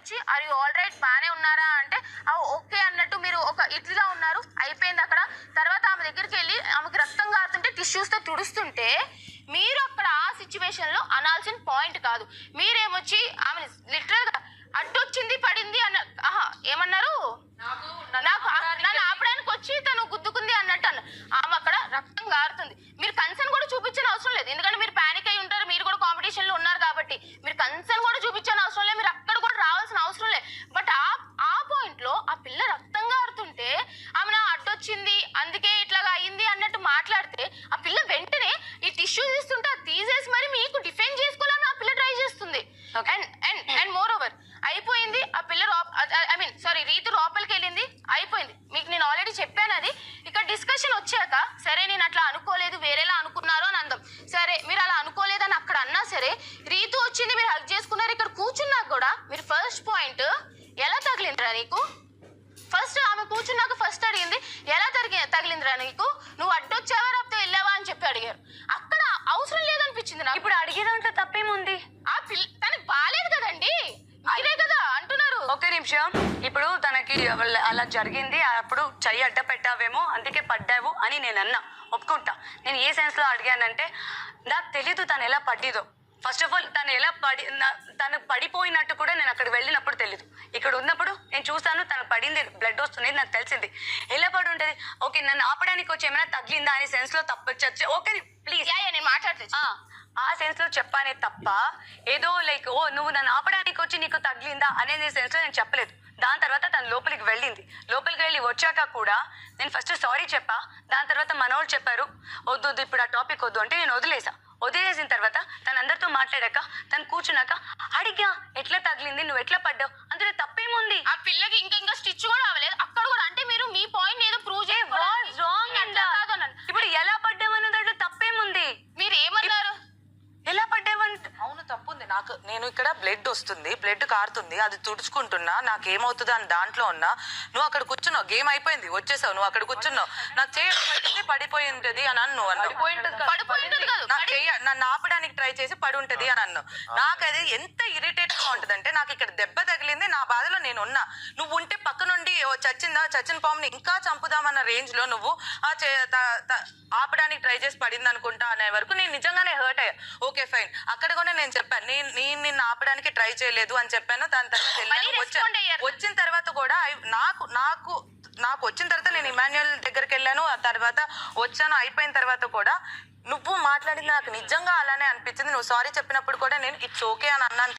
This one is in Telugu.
వచ్చి అరే ఆల్ రైట్ బాగానే ఉన్నారా అంటే ఓకే అన్నట్టు మీరు ఒక ఇట్లా ఉన్నారు, అయిపోయింది అక్కడ. తర్వాత ఆమె దగ్గరికి వెళ్ళి ఆమెకు రక్తం కారుతుంటే టిష్యూస్తో తుడుస్తుంటే మీరు అక్కడ ఆ సిచ్యువేషన్లో అనాల్సిన పాయింట్ కాదు. మీరేమొచ్చి ఆమె లిటరల్గా అడ్డొచ్చింది పడింది అన్న ఏమన్నారు, నాకు నన్ను ఆపడానికి వచ్చి తను గుద్దుకుంది అన్నట్టు అన్న. ఆమె అక్కడ రక్తం గారుతుంది. మీరు కన్సర్న్ కూడా చూపించిన అవసరం లేదు, ఎందుకంటే మీరు ప్యానిక్ అయి ఉంటారు, మీరు కూడా కాంపిటీషన్లో ఉన్నారు కాబట్టి మీరు కన్సర్న్ కూడా చూపించిన అవసరం లేదు, మీరు అక్కడ కూడా రావాల్సిన అవసరం లేదు. బట్ ఆ పాయింట్లో ఆ పిల్ల రక్తం గారుతుంటే ఆమె నా అడ్డొచ్చింది అందుకే ఇట్లాగా అయ్యింది అన్నట్టు మాట్లాడితే ఆ పిల్ల వెంటనే ఈ టిష్యూ తీస్తుంటే అది తీసేసి మరి మీకు డిఫెండ్ చేసుకోవాలని ఆ పిల్ల ట్రై చేస్తుంది. అండ్ మోర్ ఓవర్ అయిపోయింది ఆ పిల్ల రీతు లోపలికి వెళ్ళింది, అయిపోయింది. మీకు నేను ఆల్రెడీ చెప్పాను అది. ఇక్కడ డిస్కషన్ వచ్చాక సరే నేను అట్లా అనుకోలేదు వేరేలా అనుకున్నారు అని అందాం. సరే మీరు అలా అనుకోలేదని అక్కడ అన్నా సరే, రీతు వచ్చింది మీరు హక్ చేసుకున్నారు, ఇక్కడ కూర్చున్నాక కూడా మీరు ఫస్ట్ పాయింట్ ఎలా తగిలిందిరా నీకు, ఫస్ట్ ఆమె కూర్చున్నాక ఫస్ట్ అడిగింది ఎలా తగిలిందిరా నీకు, నువ్వు అడ్డొచ్చావా లేకపోతే వెళ్ళావా అని చెప్పి అడిగారు. అక్కడ అవసరం లేదనిపించింది నాకు. ఇప్పుడు అడిగేదంటే తప్పేముంది, ఆ పిల్ల తనకి బాలేదు కదండి, మీరే కదా అంటున్నారు. ఒక్క నిమిషం. ఇప్పుడు తనకి అలా జరిగింది, అప్పుడు చెయ్యి అడ్డ పెట్టావేమో అందుకే పడ్డావు అని నేను అన్నా, ఒప్పుకుంటా. నేను ఏ సెన్స్ లో అడిగానంటే నాకు తెలీదు తను ఎలా పడ్డిదో. ఫస్ట్ ఆఫ్ ఆల్ తను పడిపోయినట్టు కూడా నేను అక్కడికి వెళ్ళినప్పుడు తెలీదు. ఇక్కడ ఉన్నప్పుడు నేను చూసాను తను పడింది, బ్లడ్ వస్తుంది, నాకు తెలిసింది. ఎలా పడి ఉంటుంది, ఓకే నన్ను ఆపడానికి వచ్చి ఏమైనా తగిలిందా అనే సెన్స్ లో తప్ప ఓకే ప్లీజ్ నేను మాట్లాడుతా ఆ సెన్స్ లో చెప్పానే తప్ప ఏదో లైక్ నువ్వు నన్ను ఆపడానికి వచ్చి నీకు తగిలిందా అనేది సెన్స్ లో నేను చెప్పలేదు. దాని తర్వాత తను లోపలికి వెళ్ళి వచ్చాక కూడా నేను ఫస్ట్ సారీ చెప్పా. దాని తర్వాత మనోళ్ళు చెప్పారు వద్దు ఇప్పుడు ఆ టాపిక్ వద్దు అంటే నేను వదిలేసిన తర్వాత తను అందరితో మాట్లాడాక తను కూర్చున్నాక అడిగా ఎట్లా తగిలింది, నువ్వు ఎట్లా పడ్డావు, అందులో తప్పేముంది. ఆ పిల్లకి ఇంకా స్టిచ్ కూడా అవ్వలేదు అక్కడ కూడా, అంటే మీరు మీ పాయింట్ ఏదో ప్రూవ్ ఇప్పుడు ఎలా పడ్డావు అన్న దాంట్లో తప్పేముంది. మీరు ఏమన్నారు, ఎలా పడ్డావంట అవును తప్పుంది. నేను ఇక్కడ బ్లడ్ వస్తుంది, బ్లడ్ కారుతుంది, అది తుడుచుకుంటున్నా, నాకేమవుతుంది అని దాంట్లో ఉన్నా. నువ్వు అక్కడ కూర్చున్నావు, గేమ్ అయిపోయింది, వచ్చేసావు, నువ్వు అక్కడ కూర్చున్నావు, నాకు చేయబడింది పడిపోయి ఉంటది అని అన్ను నన్ను ఆపడానికి ట్రై చేసి పడి ఉంటది అని అన్నావు. నాకు అది ఎంత ఇరిటేట్ గా ఉంటది అంటే, నాకు ఇక్కడ దెబ్బ తగిలింది, నా బాధలో నేను ఉన్నా, నువ్వు ఉంటే పక్క నుండి చచ్చిన పాముని ఇంకా చంపుదామన్న రేంజ్ లో నువ్వు ఆపడానికి ట్రై చేసి పడింది అనుకుంటా అనే వరకు నేను నిజంగానే హర్ట్ అయ్యా. ఓకే ఫైన్, అక్కడ కూడా నేను చెప్పాను నేను నిన్ను ఆపడానికి ట్రై చేయలేదు అని చెప్పాను. దాని తర్వాత వచ్చిన తర్వాత కూడా నాకు వచ్చిన తర్వాత నేను ఇమాన్యుయల్ దగ్గరికి వెళ్ళాను, ఆ తర్వాత వచ్చాను, అయిపోయిన తర్వాత కూడా నువ్వు మాట్లాడింది నాకు నిజంగా అలానే అనిపించింది. నువ్వు సారీ చెప్పినప్పుడు కూడా నేను ఇట్స్ ఓకే అని అన్నాను